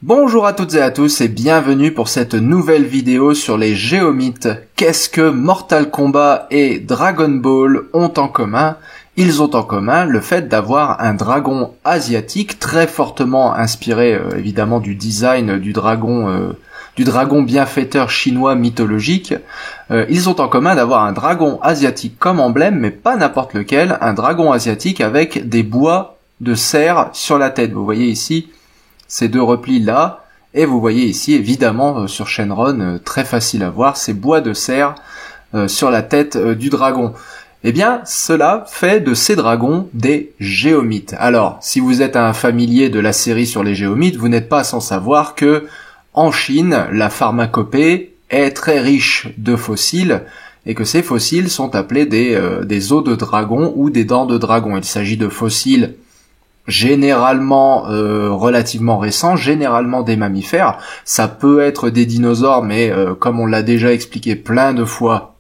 Bonjour à toutes et à tous et bienvenue pour cette nouvelle vidéo sur les géomythes. Qu'est-ce que Mortal Kombat et Dragon Ball ont en commun? Ils ont en commun le fait d'avoir un dragon asiatique très fortement inspiré évidemment du design du dragon bienfaiteur chinois mythologique. Ils ont en commun d'avoir un dragon asiatique comme emblème, mais pas n'importe lequel, un dragon asiatique avec des bois de cerf sur la tête. Vous voyez ici ces deux replis là, et vous voyez ici évidemment sur Shenron, très facile à voir, ces bois de cerf sur la tête du dragon. Eh bien, cela fait de ces dragons des géomythes. Alors, si vous êtes un familier de la série sur les géomythes, vous n'êtes pas sans savoir que en Chine, la pharmacopée est très riche de fossiles, et que ces fossiles sont appelés des os de dragon ou des dents de dragon. Il s'agit de fossiles généralement relativement récents, généralement des mammifères. Ça peut être des dinosaures, mais comme on l'a déjà expliqué plein de fois,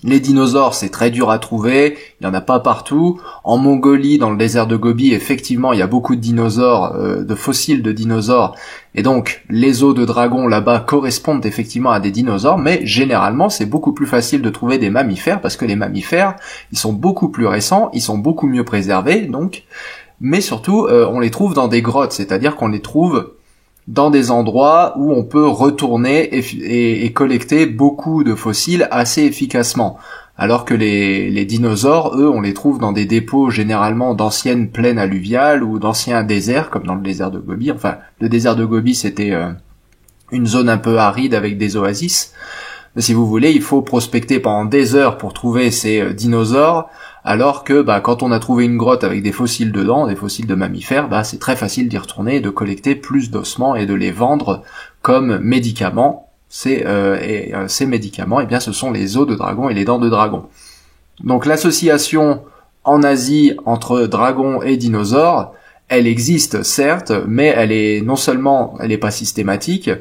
les dinosaures c'est très dur à trouver, il n'y en a pas partout. En Mongolie, dans le désert de Gobi, effectivement il y a beaucoup de dinosaures, de fossiles de dinosaures, et donc les os de dragon là-bas correspondent effectivement à des dinosaures, mais généralement c'est beaucoup plus facile de trouver des mammifères, parce que les mammifères, ils sont beaucoup plus récents, ils sont beaucoup mieux préservés, donc. Mais surtout, on les trouve dans des grottes, c'est-à-dire qu'on les trouve dans des endroits où on peut retourner et collecter beaucoup de fossiles assez efficacement. Alors que les dinosaures, eux, on les trouve dans des dépôts généralement d'anciennes plaines alluviales ou d'anciens déserts, comme dans le désert de Gobi. Enfin, le désert de Gobi, c'était une zone un peu aride avec des oasis. Mais si vous voulez, il faut prospecter pendant des heures pour trouver ces dinosaures, alors que quand on a trouvé une grotte avec des fossiles dedans, des fossiles de mammifères, c'est très facile d'y retourner et de collecter plus d'ossements et de les vendre comme médicaments. Ces médicaments, ce sont les os de dragon et les dents de dragon. Donc l'association en Asie entre dragon et dinosaures, elle existe certes, mais elle est pas systématique,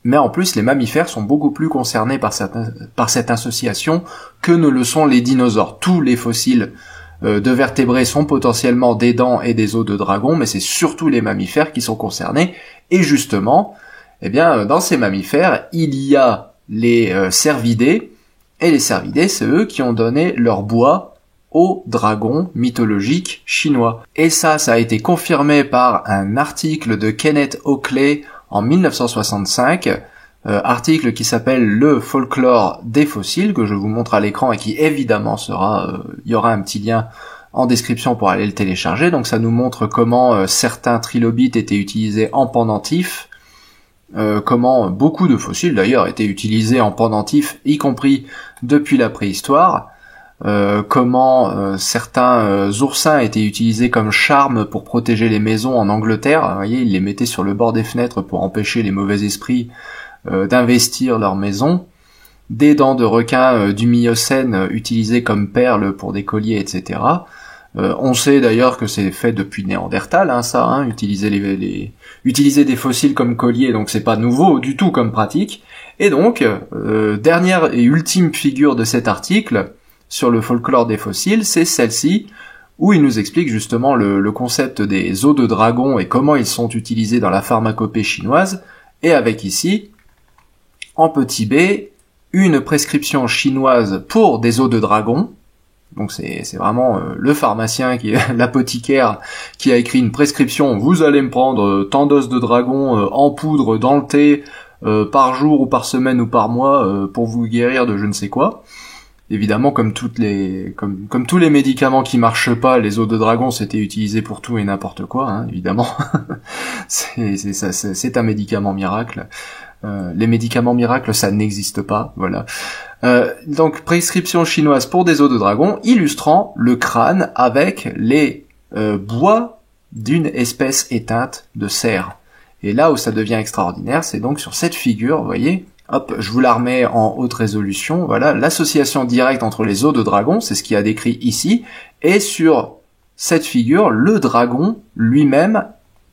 mais en plus les mammifères sont beaucoup plus concernés par cette association que ne le sont les dinosaures. Tous les fossiles de vertébrés sont potentiellement des dents et des os de dragon, mais c'est surtout les mammifères qui sont concernés. Et justement, dans ces mammifères, il y a les cervidés, et les cervidés, c'est eux qui ont donné leur bois aux dragons mythologiques chinois. Et ça a été confirmé par un article de Kenneth Oakley en 1965, article qui s'appelle Le folklore des fossiles, que je vous montre à l'écran et qui évidemment il y aura un petit lien en description pour aller le télécharger. Donc ça nous montre comment certains trilobites étaient utilisés en pendentif, comment beaucoup de fossiles d'ailleurs étaient utilisés en pendentif, y compris depuis la préhistoire. Comment certains oursins étaient utilisés comme charme pour protéger les maisons en Angleterre. Vous voyez, ils les mettaient sur le bord des fenêtres pour empêcher les mauvais esprits d'investir leur maison. Des dents de requin du Miocène utilisées comme perles pour des colliers, etc. On sait d'ailleurs que c'est fait depuis Néandertal, utiliser des fossiles comme colliers, donc c'est pas nouveau du tout comme pratique. Et donc, dernière et ultime figure de cet article sur le folklore des fossiles, c'est celle-ci, où il nous explique justement le concept des os de dragon et comment ils sont utilisés dans la pharmacopée chinoise, et avec ici, en petit b, une prescription chinoise pour des os de dragon. Donc c'est vraiment le pharmacien, l'apothicaire, qui a écrit une prescription. Vous allez me prendre tant d'os de dragon en poudre dans le thé par jour ou par semaine ou par mois pour vous guérir de je ne sais quoi. Évidemment, comme tous les médicaments qui marchent pas, les os de dragon c'était utilisé pour tout et n'importe quoi, évidemment. C'est un médicament miracle. Les médicaments miracles, ça n'existe pas, voilà. Donc prescription chinoise pour des os de dragon, illustrant le crâne avec les bois d'une espèce éteinte de cerf. Et là où ça devient extraordinaire, c'est donc sur cette figure, vous voyez. Hop, je vous la remets en haute résolution, voilà, l'association directe entre les os de dragon, c'est ce qu'il y a décrit ici, et sur cette figure, le dragon lui-même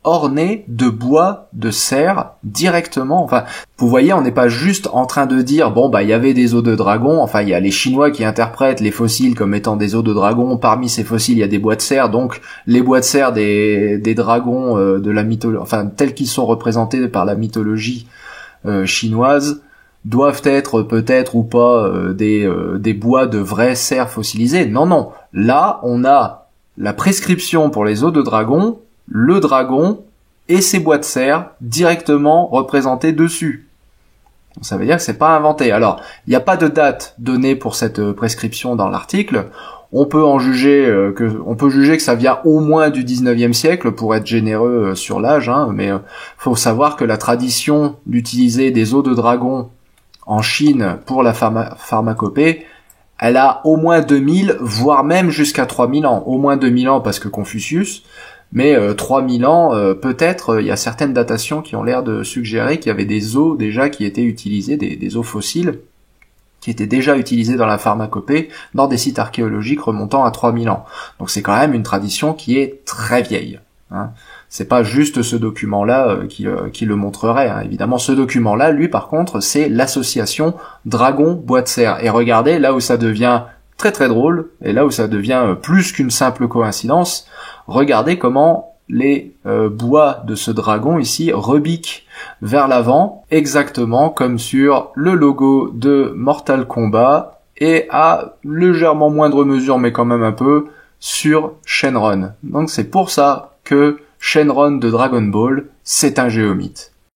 orné de bois de cerf directement. Enfin, vous voyez, on n'est pas juste en train de dire bon bah il y avait des os de dragon. Enfin, il y a les Chinois qui interprètent les fossiles comme étant des os de dragon. Parmi ces fossiles, il y a des bois de cerf. Donc les bois de cerf des dragons de la mythologie, enfin tels qu'ils sont représentés par la mythologie chinoise, doivent être peut-être ou pas des bois de vrais cerfs fossilisés. Non, non. Là, on a la prescription pour les os de dragon, le dragon et ses bois de cerf directement représentés dessus. Ça veut dire que c'est pas inventé. Alors, il n'y a pas de date donnée pour cette prescription dans l'article. On peut juger que ça vient au moins du 19e siècle pour être généreux sur l'âge, hein, mais faut savoir que la tradition d'utiliser des os de dragon en Chine pour la pharmacopée, elle a au moins 2000, voire même jusqu'à 3000 ans. Au moins 2000 ans parce que Confucius, mais 3000 ans, peut-être, il y a certaines datations qui ont l'air de suggérer qu'il y avait des os déjà qui étaient utilisés, des os fossiles, qui étaient déjà utilisés dans la pharmacopée, dans des sites archéologiques remontant à 3000 ans. Donc c'est quand même une tradition qui est très vieille. Hein. C'est pas juste ce document-là qui le montrerait. Hein. Évidemment, ce document-là, lui, par contre, c'est l'association dragon-bois de cerf. Et regardez, là où ça devient très très drôle, et là où ça devient plus qu'une simple coïncidence, regardez comment les bois de ce dragon ici rebiquent vers l'avant, exactement comme sur le logo de Mortal Kombat, et à légèrement moindre mesure, mais quand même un peu, sur Shenron. Donc c'est pour ça que Shenron de Dragon Ball, c'est un géomythe.